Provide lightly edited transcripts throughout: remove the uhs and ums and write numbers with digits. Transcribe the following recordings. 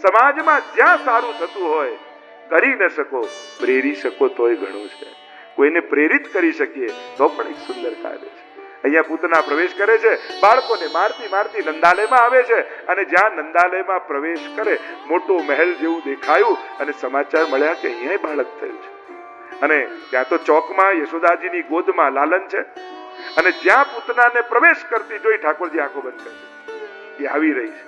સમાજમાં જ્યાં સારું થતું હોય કરી ન શકો, પ્રેરી શકો તોય ઘણું છે. કોઈને પ્રેરિત કરી શકીએ તો પણ એક સુંદર કાર્ય છે. અહીંયા પૂતના પ્રવેશ કરે છે, બાળકોને મારતી મારતી નંદાલયમાં આવે છે, અને જ્યાં નંદાલયમાં પ્રવેશ કરે મોટો મહેલ જેવું દેખાયું અને સમાચાર મળ્યા કે અહીંયા બાળક થયું છે. અને ત્યાં તો ચોકમાં યશોદાજીની ગોદમાં લાલન છે, અને જ્યાં પૂતનાને પ્રવેશ કરતી જોઈ ઠાકોરજી આંખો બંધ કરી, એ આવી રહી છે.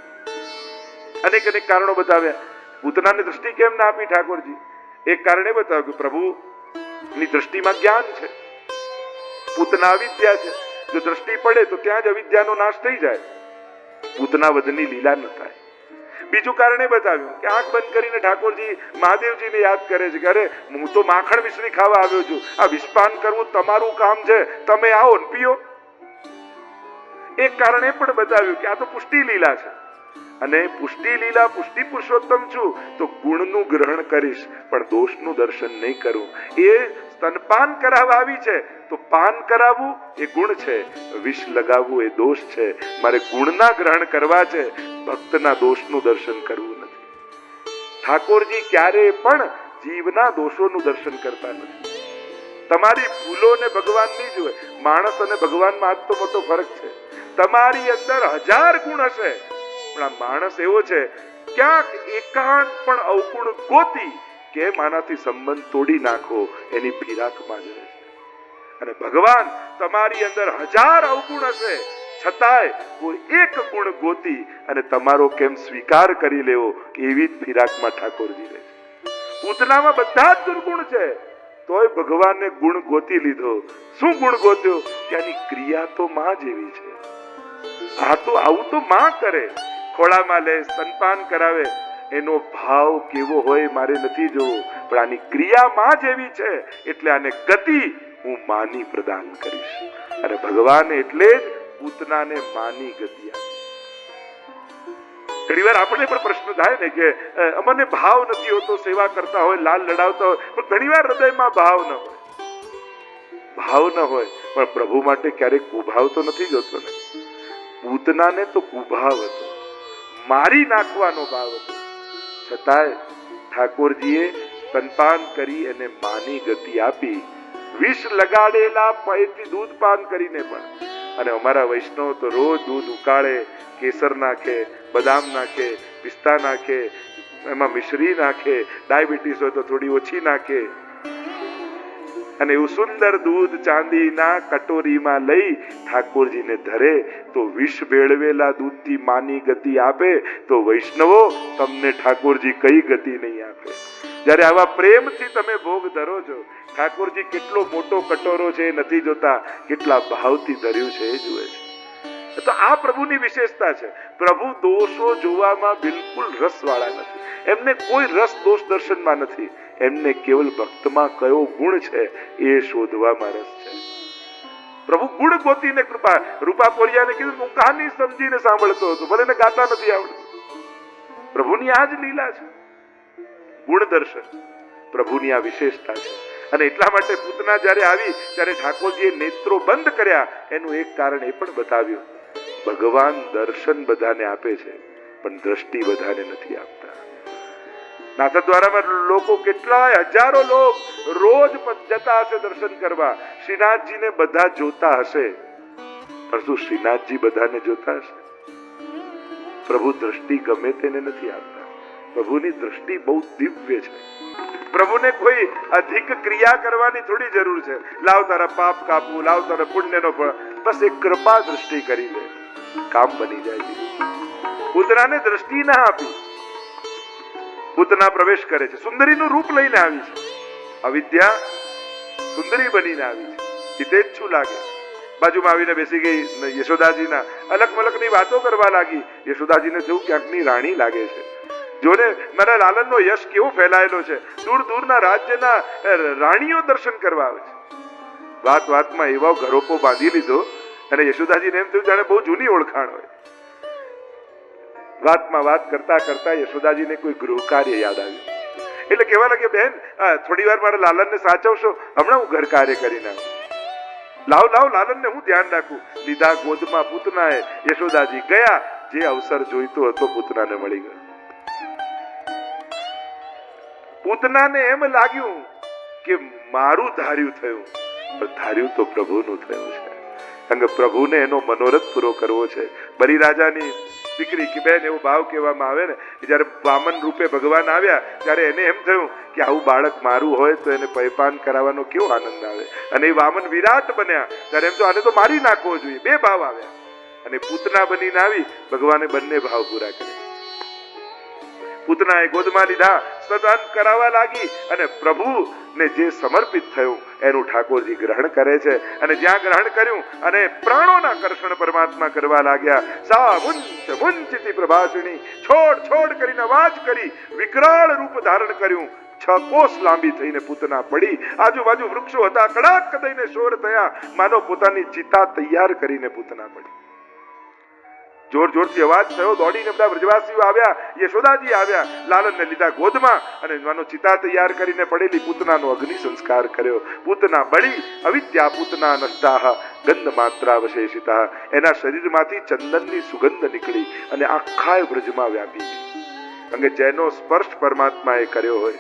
અનેક અનેક કારણો બતાવ્યા. પૂતનાને દ્રષ્ટિ કેમ ના આપી ઠાકોરજી? એક કારણ એ બતાવ્યું કે પ્રભુની દ્રષ્ટિમાં જ્ઞાન છે, પૂતના અવિદ્યા છે. જો દ્રષ્ટિ પડે તો ત્યાં જ અવિદ્યાનો નાશ થઈ જાય, પૂતના વધની લીલા ન થાય. બીજું કારણ એ બતાવ્યું કે આંખ બંધ કરીને ઠાકોરજી મહાદેવજીને યાદ કરે છે કે અરે હું તો માખણ મિશ્રી ખાવા આવ્યો છું, આ વિષપાન કરવું તમારું કામ છે, તમે આવો ને પીઓ. એક કારણ એ પણ બતાવ્યું કે આ તો પુષ્ટિ લીલા છે, અને પુષ્ટિ લીલા, પુષ્ટિ પુરુષોત્તમ છું તો ગુણનું ગ્રહણ કરીશ પણ દોષનું દર્શન નહીં કરું. એ સ્તનપાન કરાવવા આવી છે તો પાન કરાવવું એ ગુણ છે, વિષ લગાવવું એ દોષ છે. મારે ગુણના ગ્રહણ કરવા છે, ભક્તના દોષનું દર્શન કરવું નથી. ઠાકોરજી ક્યારેય પણ જીવના દોષોનું દર્શન કરતા નથી. તમારી ભૂલોને ભગવાનની જ હોય. માણસ અને ભગવાનમાં આજ તો મોટો ફરક છે. તમારી અંદર 1000 ગુણ હશે, પણ આ માણસ એવો છે ક્યાંક એકાંત પણ અવગુણ ગોતી કે માનાથી સંબંધ તોડી નાખો એની ફિરાકમાં જ રહે છે. અને ભગવાન તમારી અંદર 1000 અવગુણ હશે, છતાંય કોઈ એક ગુણ ગોતી અને તમારો કેમ સ્વીકાર કરી લેવો એવી જ ફિરાકમાં ઠાકોરજી રહે છે. પૂતનામાં બધા જ દુર્ગુણ છે, તોય ભગવાને ગુણ ગોતી લીધો. શું ગુણ ગોત્યો? કે આની ક્રિયા તો માં જેવી છે. આ તો આવું તો માં કરે, ખોળામાં લે, સ્તનપાન કરાવે, એનો ભાવ કેવો હોય મારે નથી જોવો, પણ આની ક્રિયા માં જેવી છે એટલે આને ગતિ હું માની પ્રદાન કરીશ. અને ભગવાન એટલે જ પૂતનાને માની ગતિ આપી. ઘણી વાર આપણે પણ પ્રશ્ન થાય ને કે અમને ભાવ નથી હોતો, સેવા કરતા હોય, લાલ લડાવતા હોય, પણ ઘણી વાર હૃદયમાં ભાવ ન હોય. ભાવ ન હોય પણ પ્રભુ માટે ક્યારેક કુભાવ તો નથી જોતો ને. પૂતનાને તો કુભાવ હતો, મારી નાખવાનો ભાવ હતો, છતાંય ઠાકોરજીએ સ્તનપાન કરી અને માની ગતિ આપી, વિષ લગાડેલા પૈથી દૂધ પાન કરીને પણ. અને અમારા વૈષ્ણવ તો રોજ દૂધ ઉકાળે, કેસર નાખે, બદામ નાખે, પિસ્તા નાખે, એમાં મિશ્રી નાખે, ડાયાબિટીસ હોય તો થોડી ઓછી નાખે, અને એવું સુંદર દૂધ ચાંદીના કટોરીમાં લઈ ઠાકોરજીને ધરે. તો વિષ ભેળવેલા દૂધથી માની ગતિ આપે તો વૈષ્ણવો તમને ઠાકોરજી કઈ ગતિ નહીં આપે. જ્યારે આવા પ્રેમથી તમે ભોગ ધરો છો, ઠાકોરજી કેટલો મોટો કટોરો છે એ નથી જોતા, કેટલા ભાવથી ધર્યું છે એ જુએ છે. તો આ પ્રભુની વિશેષતા છે. પ્રભુ દોષો જોવામાં બિલકુલ રસવાળા નથી, એમને કોઈ રસ દોષ દર્શનમાં નથી. એમને કેવલ ભક્તમાં કયો ગુણ છે એ શોધવામાં રસ છે. પ્રભુ ગુણ ગોતીને કૃપા. રૂપા પોરિયાને કીધું હું કહાની સમજીને સાંભળતો હતો, ભલે ને ગાતા નથી આવડતું. પ્રભુની આ જ લીલા છે, ગુણ દર્શન. પ્રભુની આ વિશેષતા છે. અને એટલા માટે પૂતના જ્યારે આવી ત્યારે ઠાકોરજીએ નેત્રો બંધ કર્યા. એનું એક કારણ એ પણ બતાવ્યું, ભગવાન દર્શન બધાને આપે છે પણ દ્રષ્ટિ બધાને નથી આપતા. નાથદ્વારામાં લોકો કેટલાય હજારો લોક રોજ જતા હશે દર્શન કરવા, શ્રીનાથજીને બધા જોતા હશે, પણ શું શ્રીનાથજી બધાને જોતા હશે? પ્રભુ દ્રષ્ટિ ગમે તેને નથી આપતા. પ્રભુની દ્રષ્ટિ બહુ દિવ્ય છે. પ્રભુને કોઈ અધિક ક્રિયા કરવાની થોડી જરૂર છે. લાવ તારા પાપ કાપવું, લાવ તારા પુણ્યનો ફળ, બસ એક કૃપા દ્રષ્ટિ કરી દે, કામ બની જાય. પૂતનાને દ્રષ્ટિ ના આપી. પૂતના પ્રવેશ કરે છે, સુંદરીનું રૂપ લઈને આવી છે, અવિદ્યા સુંદરી બનીને આવી છે. હિતેચ્છુ લાગે, બાજુમાં આવીને બેસી ગઈ યશોદાજીના અલગ મલકની વાતો કરવા લાગી. યશોદાજીને થયું ક્યાંકની રાણી લાગે છે. જોને મારા લાલનનો યશ કેવો ફેલાયેલો છે, દૂર દૂરના રાજ્યના રાણીઓ દર્શન કરવા આવે છે. વાત વાતમાં એવા ઘરોપો બાંધી લીધો અને યશોદાજીને એમ થયું જાણે બહુ જૂની ઓળખાણ હોય. વાતમાં વાત કરતા કરતા યશોદાજીને કોઈ ગૃહ કાર્ય યાદ આવ્યું. એટલે કહેવા લાગે, બેન થોડી વાર મારા લાલનને સાચવશો, હમણાં હું ઘર કાર્ય કરીને આવું. લાવ લાવ લાલનને હું ધ્યાન રાખું. લીધા ગોદમાં પૂતનાએ, યશોદાજી ગયા. જે અવસર જોઈતો હતો પૂતનાને મળી ગયો. પૂતનાને એમ લાગ્યું કે મારું ધાર્યું થયું, પણ ધાર્યું તો પ્રભુનું થયું છે. કારણ કે પ્રભુને એનો મનોરથ પૂરો કરવો છે. બલિરાજાની દીકરી કે બેન એવો ભાવ કહેવામાં આવે ને, જયારે વામન રૂપે ભગવાન આવ્યા ત્યારે એને એમ થયું કે આવું બાળક મારું હોય તો એને પયપાન કરાવવાનો કેવો આનંદ આવે. અને એ વામન વિરાટ બન્યા ત્યારે એમ તો આને તો મારી નાખવો જોઈએ. બે ભાવ આવ્યા અને પૂતના બનીને આવી ભગવાને બંને ભાવ પૂરા કર્યા. પૂતનાએ ગોદમાં લીધા, સ્તન કરાવવા લાગી અને પ્રભુને જે સમર્પિત થયું એનું ઠાકોરજી ગ્રહણ કરે છે. અને જ્યાં ગ્રહણ કર્યું અને પ્રાણોના કર્ષણ પરમાત્મા કરવા લાગ્યા. સા મુંચ મુંચિતિ પ્રભાસિણી, છોડ છોડ કરીને અવાજ કરી વિકરાળ રૂપ ધારણ કર્યું. 6 કોસ લાંબી થઈને પૂતના પડી. આજુબાજુ વૃક્ષો હતા, કડાક દઈને શોર થયા, માનો પોતાની ચિતા તૈયાર કરીને પૂતના પડી. જોર જોરથી અવાજ થયો, દોડીને બધા વ્રજવાસીઓ આવ્યા, યશોદાજી આવ્યા, લાલનને લીધા ગોદમાં અને માનો ચિતા તૈયાર કરીને પડેલી પૂતનાનો અગ્નિ સંસ્કાર કર્યો. પૂતના બળી, અવિદ્યા પૂતના નષ્ટાહ ગંધ માત્રાવશેષિતા. એના શરીરમાંથી ચંદનની સુગંધ નીકળી અને આખા વ્રજમાં વ્યાપી ગઈ. કારણ કે જેનો સ્પર્શ પરમાત્માએ કર્યો હોય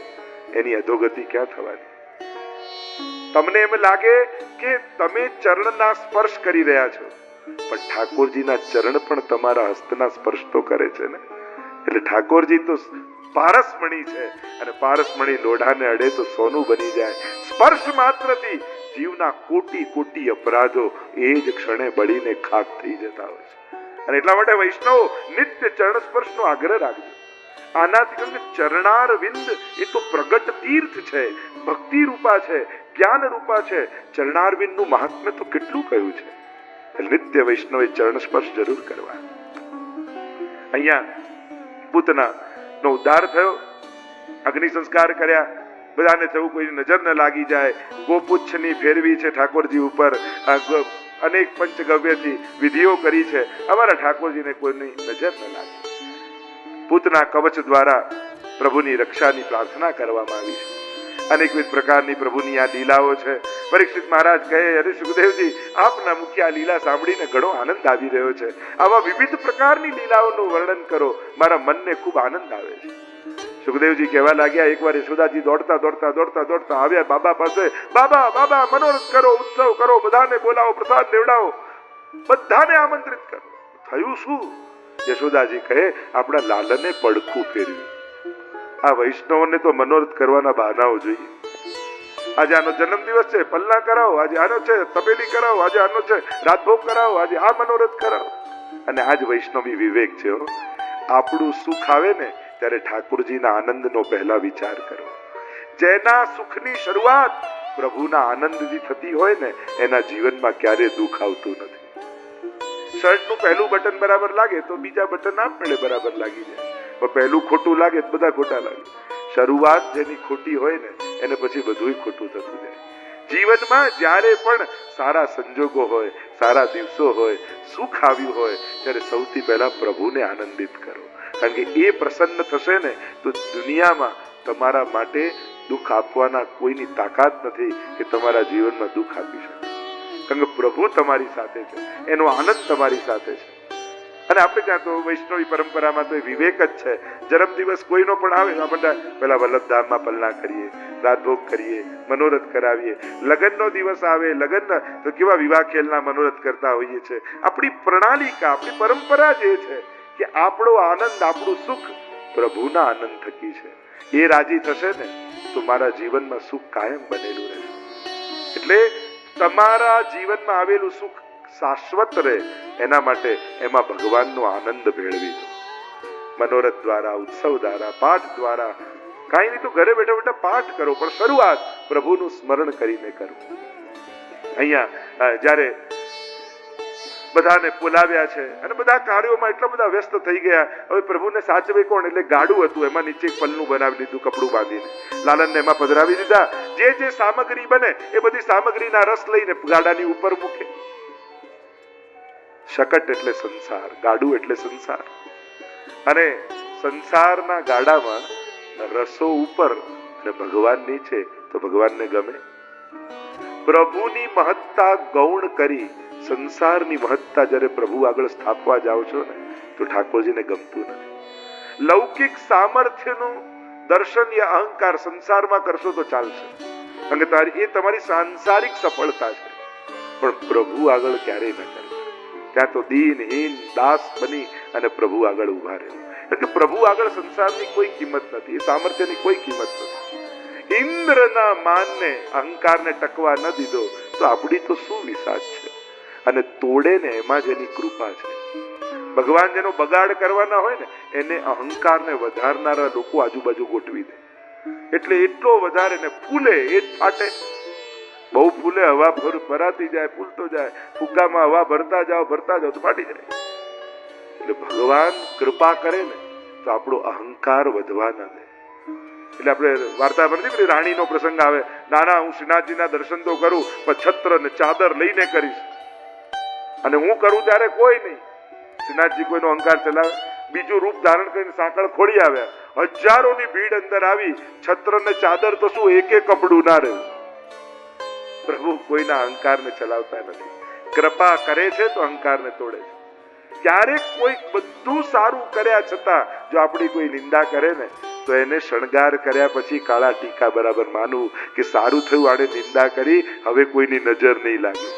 એની અધોગતિ ક્યાં થવાની. તમને એમ લાગે કે તમે ચરણના સ્પર્શ કરી રહ્યા છો, પણ ઠાકોરજીના ચરણ પણ તમારા હસ્તના સ્પર્શ તો કરે છે ને. એટલે ઠાકોરજી તો પારસમણી છે અને પારસમણી લોઢાને અડે તો સોનું બની જાય. સ્પર્શ માત્રથી જીવના કોટી કોટી અપરાધો એ જ ક્ષણે બળીને ખાક થઈ જતા હોય છે. અને એટલા માટે વૈષ્ણવ નિત્ય ચરણ સ્પર્શનો આગ્રહ રાખજો. આનાથી ચરણાર વિંદ એ તો પ્રગટ તીર્થ છે, ભક્તિ રૂપા છે, જ્ઞાન રૂપા છે. ચરણાર વિંદ નું મહાત્મ્ય તો કેટલું કહ્યું છે. નિત્ય વૈષ્ણવે ચરણ સ્પર્શ જરૂર કરવા. અહીંયા પૂતના નો ઉદ્ધાર થયો, અગ્નિ સંસ્કાર કર્યા. બધાને થયું કોઈની નજર ન લાગી જાય. ગોપુચ્છની ફેરવી છે ઠાકોરજી ઉપર, અનેક પંચગવ્યથી વિધિઓ કરી છે, અમારા ઠાકોરજીને કોઈની નજર ન લાગે. પૂતના કવચ દ્વારા પ્રભુની રક્ષાની પ્રાર્થના કરવામાં આવી છે. અનેકવિધ પ્રકારની પ્રભુની આ લીલાઓ છે. પરીક્ષિત મહારાજ કહે, અરે સુખદેવજી, આપના મુખ્ય આ લીલા સાંભળીને ઘણો આનંદ આવી રહ્યો છે. આવા વિવિધ પ્રકારની લીલાઓનું વર્ણન કરો, મારા મનને ખૂબ આનંદ આવે છે. સુખદેવજી કહેવા લાગ્યા, એકવાર યશોદાજી દોડતા દોડતા દોડતા દોડતા આવ્યા બાબા પાસે. બાબા બાબા, મનોરથ કરો, ઉત્સવ કરો, બધાને બોલાવો, પ્રસાદ લેવડાવો, બધાને આમંત્રિત કરો. થયું શું? યશોદાજી કહે, આપણા લાલને પડખું ફેરવ્યું. આ વૈષ્ણવને તો મનોરથ કરવાના બહાનાઓ જોઈએ. આજે આનો જન્મદિવસ છે, પલ્લા કરાવો, આજે આનો છે તપેલી કરાવો, આજે આનો છે રાતભોગ કરાવો, આજે આ મનોરથ કરાવો. અને આજ વૈષ્ણવી વિવેક છે. આપણું સુખ આવે ને ત્યારે ઠાકોરજીના આનંદનો પહેલા વિચાર કરો. જેના સુખની શરૂઆત પ્રભુના આનંદથી થતી હોય ને એના જીવનમાં ક્યારે દુઃખ આવતું નથી. શર્ટનું પહેલું બટન બરાબર લાગે તો બીજા બટન આપમેળે બરાબર લાગી જાય, પણ પહેલું ખોટું લાગે તો બધા ખોટા લાગે. શરૂઆત જેની ખોટી હોય ને એને પછી બધું ખોટું થતું જાય. જીવનમાં જ્યારે પણ સારા સંજોગો હોય, સારા દિવસો હોય, સુખ આવ્યું હોય ત્યારે સૌથી પહેલા પ્રભુને આનંદિત કરો. કારણ કે એ પ્રસન્ન થશે ને તો દુનિયામાં તમારા માટે દુઃખ આપવાના કોઈની તાકાત નથી કે તમારા જીવનમાં દુઃખ આપી શકે. કારણ કે પ્રભુ તમારી સાથે છે, એનો આનંદ તમારી સાથે છે. અને આપણે ત્યાં તો વૈષ્ણવી પરંપરામાં તો વિવેક જ છે. જન્મદિવસ કોઈનો પણ આવે આપણે પેલા વલ્લભધામમાં પલ્લા કરીએ, રાતભોગ કરીએ, મનોરથ કરાવીએ. લગ્નનો દિવસ આવે, લગ્ન તો કેવા વિવાહ ખેલના મનોરથ કરતા હોઈએ છે. આપણી પ્રણાલિકા, આપણી પરંપરા જે છે કે આપણો આનંદ, આપણું સુખ પ્રભુના આનંદ થકી છે. એ રાજી થશે ને તો મારા જીવનમાં સુખ કાયમ બનેલું રહેશે. એટલે તમારા જીવનમાં આવેલું સુખ શાશ્વત રહે એના માટે એમાં ભગવાનનો આનંદ ભેળવી દો. મનોરથ દ્વારા, ઉત્સવ દ્વારા, પાઠ દ્વારા, કાંઈ નહીં તો ઘરે બેઠા બેઠા પાઠ કરો, પણ શરૂઆત પ્રભુનું સ્મરણ કરીને કરો. અહીંયા જ્યારે બધાને બોલાવ્યા છે અને બધા કાર્યોમાં એટલા બધા વ્યસ્ત થઈ ગયા, હવે પ્રભુને સાચવે કોણ? એટલે ગાડું હતું, એમાં નીચે એક પલ્લું બનાવી લીધું કપડું બાંધીને, લાલનને એમાં પધરાવી દીધા. જે સામગ્રી બને એ બધી સામગ્રીના રસ લઈને ગાડાની ઉપર મૂકે. શકટ એટલે સંસાર, ગાડું એટલે સંસાર, અને સંસારના ગાડામાં રસો ઉપર અને ભગવાન નીચે, તો ભગવાનને ગમે? પ્રભુની મહત્તા ગૌણ કરી સંસારની મહત્તા જ્યારે પ્રભુ આગળ સ્થાપવા જાઓ છો ને તો ઠાકોરજીને ગમતું નથી. લૌકિક સામર્થ્યનું દર્શન યા અહંકાર સંસારમાં કરશો તો ચાલશે, કારણ કે એ તમારી સાંસારિક સફળતા છે, પણ પ્રભુ આગળ ક્યારેય ન કરતા. ત્યાં તો દીનહીન દાસ બની અને પ્રભુ આગળ ઉભા રહેવું. એટલે પ્રભુ આગળ સંસારની કોઈ કિંમત નથી, એ સામર્થ્યની કોઈ કિંમત નથી. ઇન્દ્રના માનને અહંકારને ટકવા ન દીધો તો આપણી તો શું વિસાદ છે, અને તોડે ને એમાં જ એની કૃપા છે. ભગવાન જેનો બગાડ કરવાના હોય ને એને અહંકારને વધારનારા લોકો આજુબાજુ ગોઠવી દે, એટલે એટલો વધારે ને ફૂલે એ જ ફાટે. બહુ ફૂલે, હવા ભરાતી જાય, ફૂલતો જાય, ફુગ્ગામાં હવા ભરતા જાઓ તો ફાટી જાય. એટલે ભગવાન કૃપા કરે ને તો આપણો અહંકાર વધવા ન દે. એટલે આપણે વાર્તા બનતી રાણીનો પ્રસંગ આવે, નાના હું શ્રીનાથજીના દર્શન તો કરું પણ છત્ર ને ચાદર લઈને કરીશ, અને હું કરું ત્યારે કોઈ નહીં. શ્રીનાથજી કોઈનો અહંકાર ચલાવે, બીજું રૂપ ધારણ કરીને સાંકળ ખોડી આવ્યા, હજારોની ભીડ અંદર આવી, છત્ર ને ચાદર તો શું એક કપડું ના રહ્યું. પ્રભુ કોઈના અહંકારને ચલાવતા નથી, કૃપા કરે છે તો અહંકારને તોડે છે. ક્યારેક કોઈ બધું સારું કર્યા છતાં જો આપણી કોઈ નિંદા કરે ને તો એને શણગાર કર્યા પછી કાળા ટીકા બરાબર માનવું કે સારું થયું, આને નિંદા કરી, હવે કોઈની નજર નહીં લાગે.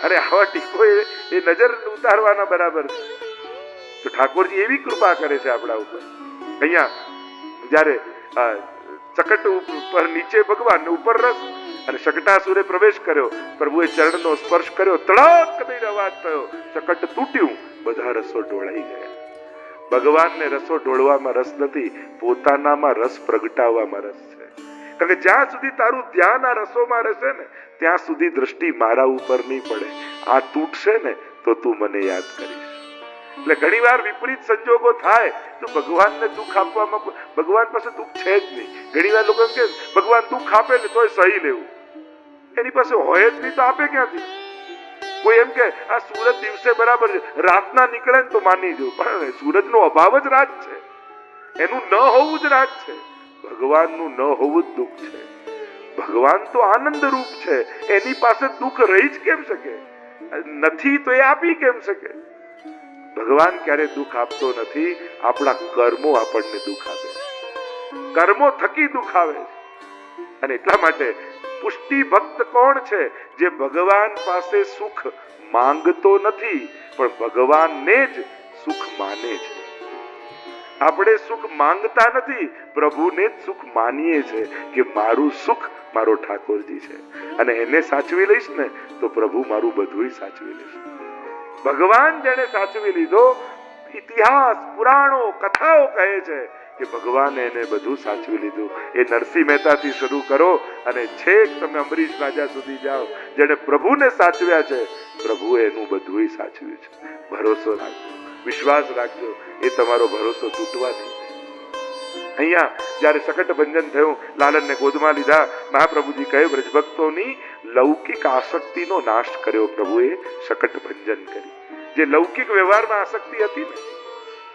અરે આવા ટીકો એ નજર ઉતારવાના બરાબર છે. તો ઠાકોરજી એવી કૃપા કરે છે આપણા ઉપર. અહીંયા જયારે ચકટ ઉપર નીચે ભગવાન ઉપર રસ, અને શકટાસુરે પ્રવેશ કર્યો, પ્રભુએ ચરણનો સ્પર્શ કર્યો, તડક દઈને અવાજ થયો, ચકટ તૂટ્યું, બધા રસો ઢોળાઈ ગયા. ભગવાનને રસો ઢોળવામાં રસ નથી, પોતાનામાં રસ પ્રગટાવવામાં રસ છે. કારણ કે જ્યાં સુધી તારું ધ્યાન આ રસોમાં રહેશે ને ત્યાં સુધી દ્રષ્ટિ મારા ઉપર નહીં પડે. આ તૂટશે ને તો તું મને યાદ કરીશ. એટલે ઘણી વાર વિપરીત સંજોગો થાય તો ભગવાનને દુઃખ આપવામાં, ભગવાન પાસે દુઃખ છે જ નહીં. ઘણી વાર લોકો એમ કે ભગવાન દુઃખ આપે ને તોય સહી લેવું, એની પાસે હોય જ નહીં તો આપે ક્યાંથી? કોઈ એમ કે આ સૂરજ દિવસે બરાબર છે, રાતના નીકળે ને તો માની જવું, પણ સૂરજનો અભાવ જ રાત છે, એનું ન હોવું જ રાત છે. ભગવાનનું ન હોવું જ દુઃખ છે. ભગવાન તો આનંદ રૂપ છે, એની પાસે દુઃખ રહી જ કેમ શકે? નથી તો એ આપી કેમ શકે? ભગવાન ક્યારે દુઃખ આપતો નથી, આપણા કર્મો આપણને દુઃખ આપે છે, કર્મો થકી દુઃખ આવે છે. અને એટલા માટે પુષ્ટિ ભક્ત કોણ છે? જે ભગવાન પાસે સુખ માંગતો નથી પણ ભગવાનને જ સુખ માને છે. આપણે સુખ માંગતા નથી, પ્રભુને જ સુખ માનીએ છે કે મારું સુખ મારો ઠાકોરજી છે, અને એને સાચવી લઈશ ને તો પ્રભુ મારું બધું સાચવી લેશે. ભગવાન જેને સાચવી લીધો, ઇતિહાસ પુરાણો કથાઓ કહે છે કે ભગવાને એને બધું સાચવી લીધું. એ નરસિંહ મહેતાથી શરૂ કરો અને છેક તમે અંબરીશ રાજા સુધી જાઓ, જેને પ્રભુને સાચવ્યા છે, પ્રભુએ એનું બધું સાચવ્યું છે. ભરોસો રાખજો, વિશ્વાસ રાખજો, એ તમારો ભરોસો તૂટવા નહીં. અહીંયા જયારે શકટ ભંજન થયું, લાલનને ગોદમાં લીધા, મહાપ્રભુજી કહે વ્રજભક્તોની લૌકિક આસક્તિનો નાશ કર્યો પ્રભુએ શકટ ભંજન કરી. જે લૌકિક વ્યવહારમાં આસક્તિ હતી ને,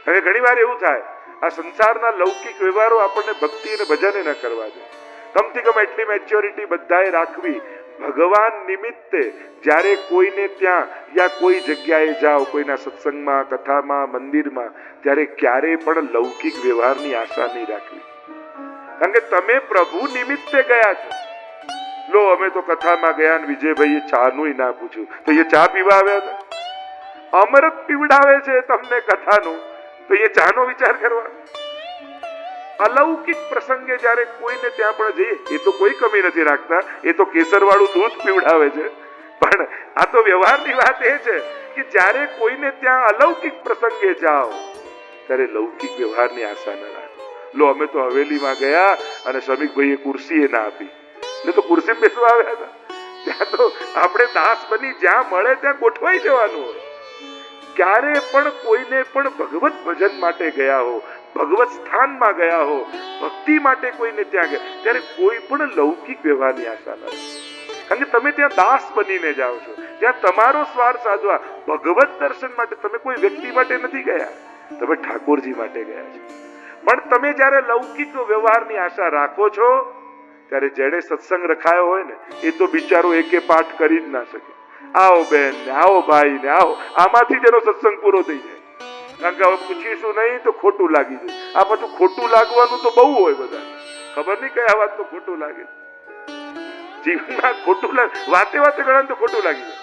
હવે ઘણી વાર એવું થાય આ સંસારના લૌકિક વ્યવહારો આપણને ભક્તિ અને ભજને ન કરવા દે. કમથી કમ એટલી મેચ્યોરિટી બધાએ રાખવી, ભગવાન નિમિત્તે જ્યારે કોઈને ત્યાં યા કોઈ જગ્યાએ જાઓ, કોઈના સત્સંગમાં, કથામાં, મંદિરમાં, ત્યારે ક્યારેય પણ લૌકિક વ્યવહારની આશા નહીં રાખવી. કારણ કે તમે પ્રભુ નિમિત્તે ગયા છો. લો અમે તો કથામાં ગયા ને વિજયભાઈએ ચાનું ના પૂછ્યું, તો એ ચા પીવા આવ્યા હતા? અમૃત પીવડાવે છે તમને કથાનું, તો એ ચાનો વિચાર કરવા. અલૌકિક પ્રસંગે જ્યારે કોઈને ત્યાં પણ જઈએ, એ તો કોઈ કમી નથી રાખતા, એ તો કેસર વાળું દૂધ પીવડાવે છે, પણ આ તો વ્યવહારની વાત એ છે કે જ્યારે કોઈને ત્યાં અલૌકિક પ્રસંગે જાઓ ત્યારે લૌકિક વ્યવહારની આશા ન રાખો. લો અમે તો હવેલીમાં ગયા અને શ્રમિકભાઈએ ખુરશી ના આપી, એટલે તો ખુરશી બેસવા આવ્યા હતા. ત્યાં તો આપણે દાસ બની જ્યાં મળે ત્યાં ગોઠવાઈ જવાનું હોય. ક્યારે પણ કોઈને પણ ભગવત ભજન માટે ગયા હો, ભગવત સ્થાનમાં ગયા હો, ભક્તિ માટે કોઈને ત્યાં ગયા, ત્યારે કોઈ પણ લૌકિક વ્યવહારની આશા ન રાખો. કારણ કે તમે ત્યાં દાસ બનીને જાઓ છો, ત્યાં તમારો સ્વાર્થ સાધવા, ભગવત દર્શન માટે તમે કોઈ વ્યક્તિ માટે નથી ગયા, તમે ઠાકોરજી માટે ગયા છો. પણ તમે જ્યારે લૌકિક વ્યવહારની આશા રાખો છો ત્યારે જેને સત્સંગ રખાયો હોય ને એ તો બિચારો એકે પાઠ કરી જ ના શકે. આવો બેન ને આવો ભાઈ ને આવો, આમાંથી જેનો સત્સંગ પૂરો થઈ જાય. કારણ કે હવે પૂછીશું નહીં તો ખોટું લાગી જાય. આ પાછું ખોટું લાગવાનું તો બહુ હોય બધા, ખબર નહીં કયા વાત તો ખોટું લાગે. જીવનમાં ખોટું લાગે, વાતે વાતે ઘણા તો ખોટું લાગી જાય.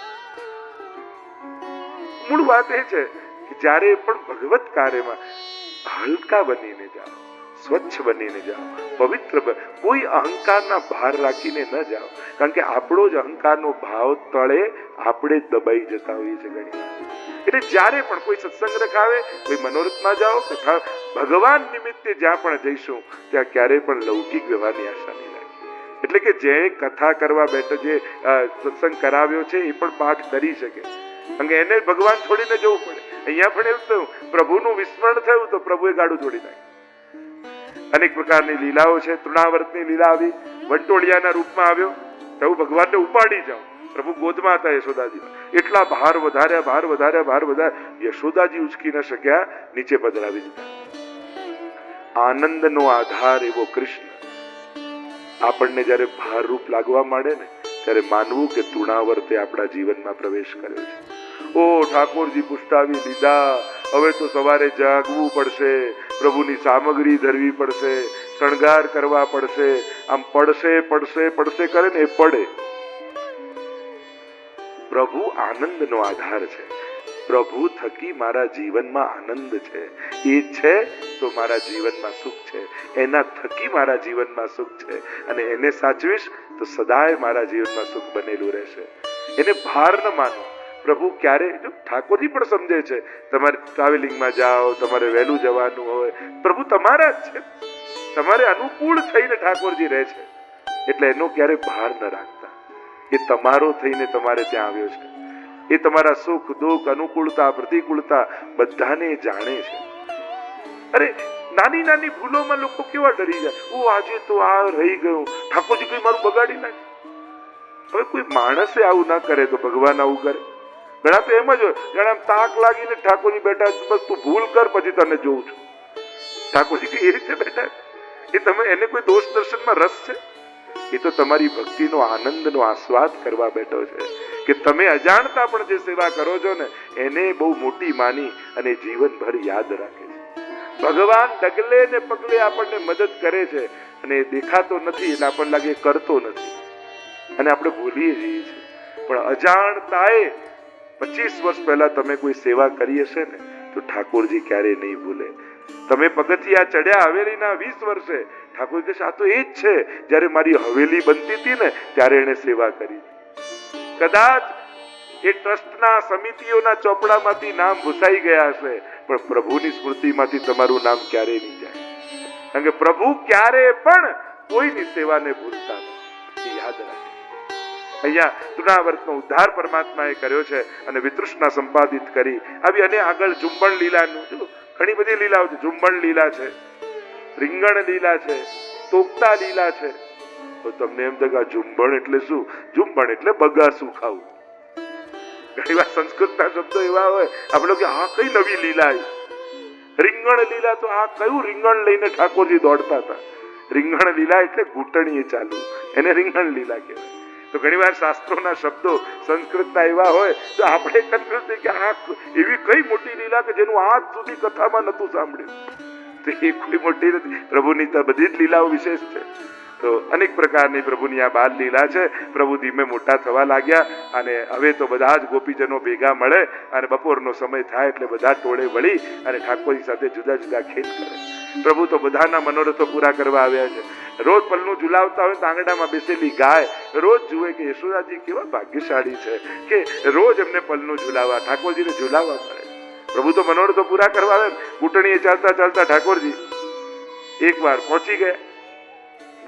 મૂળ વાત એ છે કે જ્યારે પણ ભગવત કાર્યમાં હલકા બનીને જાઓ, સ્વચ્છ બનીને જાઓ, પવિત્ર કોઈ અહંકારના ભાર રાખીને ન જાઓ. કારણ કે આપણો જ અહંકારનો ભાવ તળે આપણે દબાઈ જતા હોઈએ છીએ ઘણી વાર. એટલે જ્યારે પણ કોઈ સત્સંગ રખાવે, કોઈ મનોરથમાં જાઓ, તથા ભગવાન નિમિત્તે જ્યાં પણ જઈશું ત્યાં ક્યારેય પણ લૌકિક વ્યવહારની આશા નહીં રાખી. એટલે કે જે કથા કરવા બેઠો, જે સત્સંગ કરાવ્યો છે એ પણ પાઠ કરી શકે, કારણ કે એને ભગવાન છોડીને જવું પડે. અહીંયા પણ એવું થયું, પ્રભુનું વિસ્મરણ થયું તો પ્રભુએ ગાડું છોડી નાખ્યું. અનેક પ્રકારની લીલાઓ છે. તૃણાવર્તની લીલા આવી, વંટોળિયાના રૂપમાં આવ્યો, તો ભગવાનને ઉપાડી જાઓ. પ્રભુ ગોદમાં હતા યશોદાજીના, એટલા ભાર વધાર્યા. યશોદાજી ઉચકી ન શક્યા, નીચે પધરાવી દીધા. આનંદનો આધાર એવો કૃષ્ણ આપણને જયારે ભારરૂપ લાગવા માંડે ને, ત્યારે માનવું કે તૃણાવર્તે આપણા જીવનમાં પ્રવેશ કર્યો છે. ઓ ઠાકોરજી પુષ્ટાવી લીધા, હવે તો સવારે જાગવું પડશે, પ્રભુની સામગ્રી ધરવી પડશે, શણગાર કરવા પડશે. આમ પડશે કરે ને એ પડે. પ્રભુ આનંદનો આધાર છે. પ્રભુ થકી મારા જીવનમાં આનંદ છે. એ છે તો મારા જીવનમાં સુખ છે. એના થકી મારા જીવનમાં સુખ છે, અને એને સાચવીશ તો સદાય મારા જીવનમાં સુખ બનેલું રહેશે. એને ભાર ન માનો. પ્રભુ ક્યારે, જો ઠાકોરજી પણ સમજે છે, તમારે ટ્રાવેલિંગમાં જાઓ, તમારે વહેલું જવાનું હોય, પ્રભુ તમારા જ છે, તમારે અનુકૂળ થઈને ઠાકોરજી રહે છે. એટલે એનો ક્યારે ભાર ન રાખતા. એ તમારો થઈને તમારે ત્યાં આવ્યો છે. એ તમારા સુખ દુઃખ, અનુકૂળતા પ્રતિકૂળતા બધાને જાણે છે. અરે નાની નાની ભૂલોમાં લોકો કેવા ડરી જાય. ઓ આજે તો આ રહી ગયું, ઠાકોરજી કઈ મારું બગાડી નાખે. હવે કોઈ માણસે આવું ના કરે તો ભગવાન આવું કરે? ઘણા તો એમ જ હોય, જાણે આમ તાક લાગીને ઠાકોરજી બેઠા, બસ તું ભૂલ કર પછી તને જોઉં છું. ઠાકોરજી એ રીતે બેઠા, એ તમે એને કોઈ દોષ દર્શનમાં રસ છે? એ તો તમારી ભક્તિનો આનંદનો આસ્વાદ કરવા બેઠો છે, કે તમે અજાણતા પણ જે સેવા કરો છો ને એને બહુ મોટી માની અને જીવનભર યાદ રાખે છે. ભગવાન ડગલે ને પગલે આપણને મદદ કરે છે, અને દેખાતો નથી એટલે આપણને લાગે કરતો નથી, અને આપણે ભૂલીએ જઈએ છીએ. પણ અજાણતાએ 25 વર્ષ પહેલા તમે કોઈ સેવા કરી હશે ને તો ઠાકોરજી ક્યારે નહીં ભૂલે. તમે પગથિયા ચડ્યા હવેલીના 20 વર્ષે, ઠાકોર કહે આ તો એ જ છે જ્યારે મારી હવેલી બનતી હતી ને ત્યારે એને સેવા કરી. કદાચ એ ટ્રસ્ટના સમિતિઓના ચોપડામાંથી નામ ભૂસાઈ ગયા હશે, પણ પ્રભુની સ્મૃતિમાંથી તમારું નામ ક્યારેય નહીં જાય. કારણ કે પ્રભુ ક્યારે પણ કોઈની સેવાને ભૂલતા નથી, યાદ રાખે. અહીંયા તૃણાવર્તનો ઉદ્ધાર પરમાત્માએ કર્યો છે અને વિતૃષ્ણા સંપાદિત કરી આવી. અને આગળ ઝુંબણ લીલાનું ઘણી બધી લીલાઓ છે. ઝુંબણ લીલા છે, રીંગણ લીલા છે, તોકતા લીલા છે. તો તમને એમ થાય કે ઝુંબણ એટલે શું? ઝુંબણ એટલે બગાસું ખાવું. ઘણી વાર સંસ્કૃતના શબ્દો એવા હોય, આપણે કે આ કઈ નવી લીલા આવી. રીંગણ લીલા, તો આ કયું રીંગણ લઈને ઠાકોરજી દોડતા હતા? રીંગણ લીલા એટલે ઘૂંટણીએ ચાલુ, એને રીંગણ લીલા કહેવાય. તો ઘણી વાર શાસ્ત્રોના શબ્દો સંસ્કૃતના એવા હોય તો આપણે કન્ફ્યુઝ થઈ કે આ એવી કઈ મોટી લીલા કે જેનું આજ સુધી કથામાં નતું સાંભળ્યું. તો એ કોઈ મોટી નથી. પ્રભુની તો બધી જ લીલાઓ વિશેષ છે. તો અનેક પ્રકારની પ્રભુની આ બાલ લીલા છે. પ્રભુ ધીમે મોટા થવા લાગ્યા, અને હવે તો બધા જ ગોપીજનો ભેગા મળે, અને બપોરનો સમય થાય એટલે બધા ટોળે વળી અને ઠાકોરજી સાથે જુદા જુદા ખેલ કરે. પ્રભુ તો બધાના મનોરથો પૂરા કરવા આવ્યા છે. રોજ પલ્લું ઝુલાવતા હોય તો આંગણામાં બેસેલી ગાય રોજ જુએ કે યશોદાજી કેવા ભાગ્યશાળી છે કે રોજ એમને પલ્લું ઝુલાવવા, ઠાકોરજીને ઝુલાવવા મળે. પ્રભુ તો મનોરથો પૂરા કરવા આવે. ઘૂંટણીએ ચાલતા ચાલતા ઠાકોરજી એકવાર પહોંચી ગયા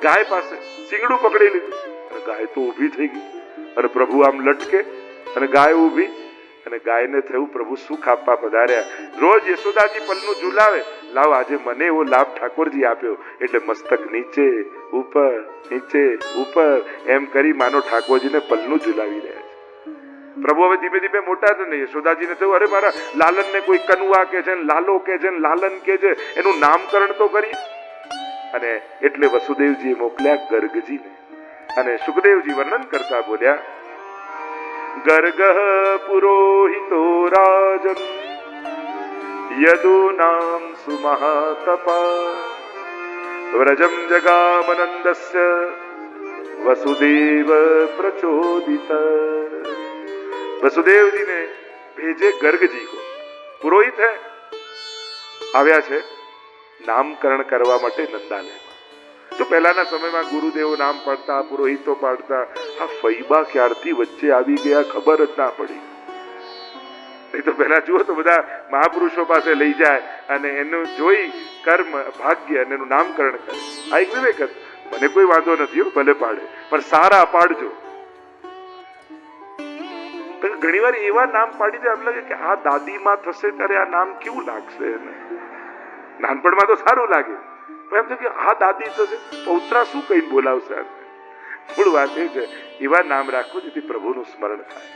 ગાય પાસે, શીંગડું પકડી લીધું, અને ગાય તો ઊભી થઈ ગઈ. અને પ્રભુ આમ લટકે અને ગાય ઊભી, અને ગાયને થયું પ્રભુ સુખ આપવા પધાર્યા. રોજ યશોદાજી પલ્લું ઝુલાવે, લાવ આજે મને એવો લાભ ઠાકોરજી આપ્યો. એટલે મસ્તક નીચે ઉપર એમ કરી માનો ઠાકોરજીને પલ્લું ઝુલાવી રહ્યા છે. પ્રભુ હવે ધીમે ધીમે મોટા છે ને, યશોદાજીને થયું અરે મારા લાલનને કોઈ કનુઆ કે છે, લાલો કે છે, લાલન કે છે, એનું નામકરણ તો કરી. અને એટલે વસુદેવજીએ મોકલ્યા ગર્ગજીને. અને સુખદેવજી વર્ણન કરતા બોલ્યા, ગર્ગ પુરોહિતો રાજન યદુનામ સુમહાતપા વ્રજમ જગામનંદસ્ય वसुदेव प्रचोदित। वसुदेव जी ने भेजे गर्ग जी को, पुरोहित है, આવ્યા છે નામકરણ કરવા માટે નંદાલયમાં। તો પહેલાના સમયમાં ગુરુદેવો નામ પાડતા, પુરોહિતો પાડતા, આ ફૈબા ક્યારથી વચ્ચે આવી ગયા ખબર જ ના પડી। નહીં તો પહેલા જુઓ તો બધા મહાપુરુષો પાસે લઈ જાય અને એનું જોઈ કર્મ ભાગ્ય અને એનું નામકરણ કરે। આ એક વિવેક હતું, મને કોઈ વાંધો નથી, ભલે પાડે પણ સારા પાડજો। ઘણી વાર એવા નામ પાડી દે, એમ લાગે કે આ દાદીમાં થશે ત્યારે આ નામ કેવું લાગશે એને। નાનપણમાં તો સારું લાગે, પણ એમ કે આ દાદી થશે, પૌત્રા શું કઈ બોલાવશે? મૂળ વાત એ છે એવા નામ રાખવું જેથી પ્રભુનું સ્મરણ થાય,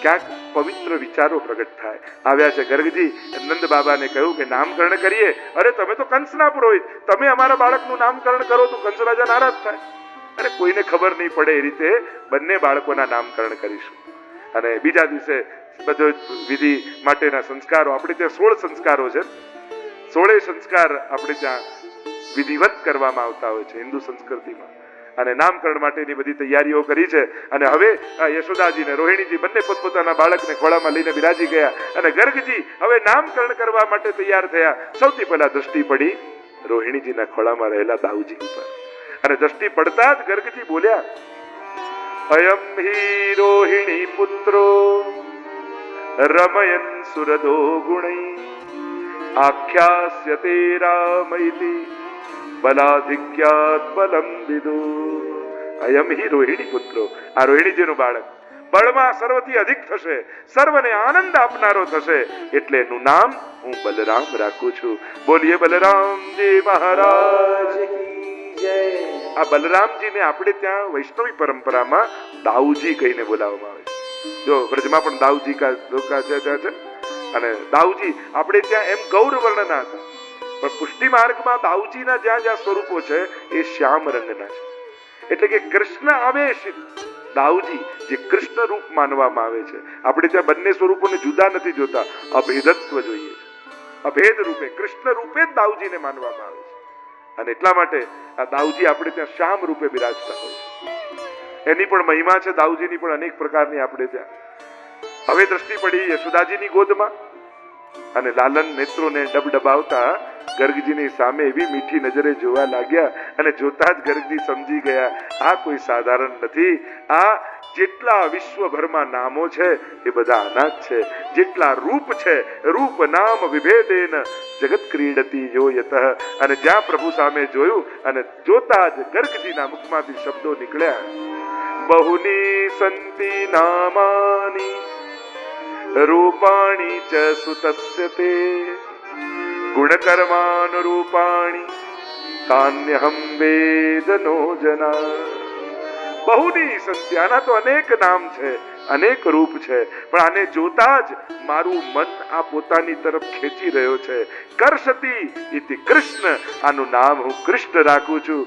ક્યાંક પવિત્ર વિચારો પ્રગટ થાય। આવ્યા છે ગર્ગજી, નંદ બાબાને કહ્યું કે નામકરણ કરીએ। અરે તમે તો કંસના પુરોહિત, તમે અમારા બાળકનું નામકરણ કરો તો કંસ રાજા નારાજ થાય। અને કોઈને ખબર નહીં પડે એ રીતે બંને બાળકોના નામકરણ કરીશું। અને બીજા દિવસે બધો વિધિ માટેના સંસ્કારો, આપણે ત્યાં 16 સંસ્કારો છે, 16 સંસ્કાર આપણે ત્યાં વિધિવત કરવામાં આવતા હોય છે હિન્દુ સંસ્કૃતિમાં। અને નામકરણ માટેની બધી તૈયારીઓ કરી છે। અને હવે યશોદાજી ને રોહિણીજી બંને પોતપોતાના બાળકને ખોળામાં લઈને બિરાજી ગયા અને ગર્ગજી હવે નામકરણ કરવા માટે તૈયાર થયા। સૌથી પહેલા દ્રષ્ટિ પડી રોહિણીજીના ખોળામાં રહેલા દાઉજી ઉપર, અને દ્રષ્ટિ પડતા જ ગર્ગજી બોલ્યા, અયમ હિ રોહિણી પુત્રો રમયન સુરદો ગુણૈ આખ્યાસ્યતે રામૈતિ બલાધિક્યાત બલમ વિદુ। અયમ હિ રોહિણી પુત્રો, આ રોહિણીજીનું બાળક બળમાં સર્વથી અધિક થશે, સર્વને આનંદ આપનારો થશે, એટલે એનું નામ હું બલરામ રાખું છું। બોલીએ બલરામજી મહારાજ કી જય। આ બલરામજીને આપણે ત્યાં વૈષ્ણવી પરંપરામાં દાઉજી કહીને બોલાવવામાં આવે છે। જો વ્રજમાં પણ દાઉજી કા ધોકા છે, અને દાઉજી આપણે ત્યાં એમ ગૌર વર્ણના હતા, પણ પુષ્ટિ માર્ગમાં દાઉજીના જ્યાં જ્યાં સ્વરૂપો છે એ શ્યામ રંગના છે, એટલે કે કૃષ્ણ આવેશિત દાઉજી જે કૃષ્ણ રૂપ માનવામાં આવે છે। આપણે ત્યાં બંને સ્વરૂપોને જુદા નથી જોતા, અભેદત્વ જોઈએ છે। અભેદ રૂપે કૃષ્ણ રૂપે જ દાઉજીને માનવામાં આવે છે, અને એટલા માટે આ દાઉજી આપણે ત્યાં શ્યામ રૂપે બિરાજતા હોય છે। એની પણ મહિમા છે, દાઉજીની પણ અનેક પ્રકારની આપણે ત્યાં। હવે દ્રષ્ટિ પડી યશોદાજીની ગોદમાં, અને લાલન નેત્રોને ડબડબાવતા ગર્ગજીની સામે એવી મીઠી નજરે જોવા લાગ્યા, અને જોતા જ ગર્ગજી સમજી ગયા આ કોઈ સાધારણ નથી, આ જેટલા વિશ્વભરમાં નામો છે એ બધા આના જ છે, જેટલા રૂપ છે રૂપ નામ વિભેદેન જગત ક્રીડતી યો યતઃ। અને જ્યાં પ્રભુ સામે જોયું અને જોતા જ ગર્ગજીના મુખમાંથી શબ્દો નીકળ્યા, બહુની સંતિ નામાની રૂપાણી ચ સુતસ્ય તે ગુણકર્માનુરૂપાણી તાન્યહમ વેદનો જના। બહુની સંતિ, આના તો અનેક નામ છે, અનેક રૂપ છે, પણ આને જોતા જ મારું મન આ પોતાની તરફ ખેંચી રહ્યો છે। કર્ષતિ ઇતિ કૃષ્ણ, આનું નામ હું કૃષ્ણ રાખું છું।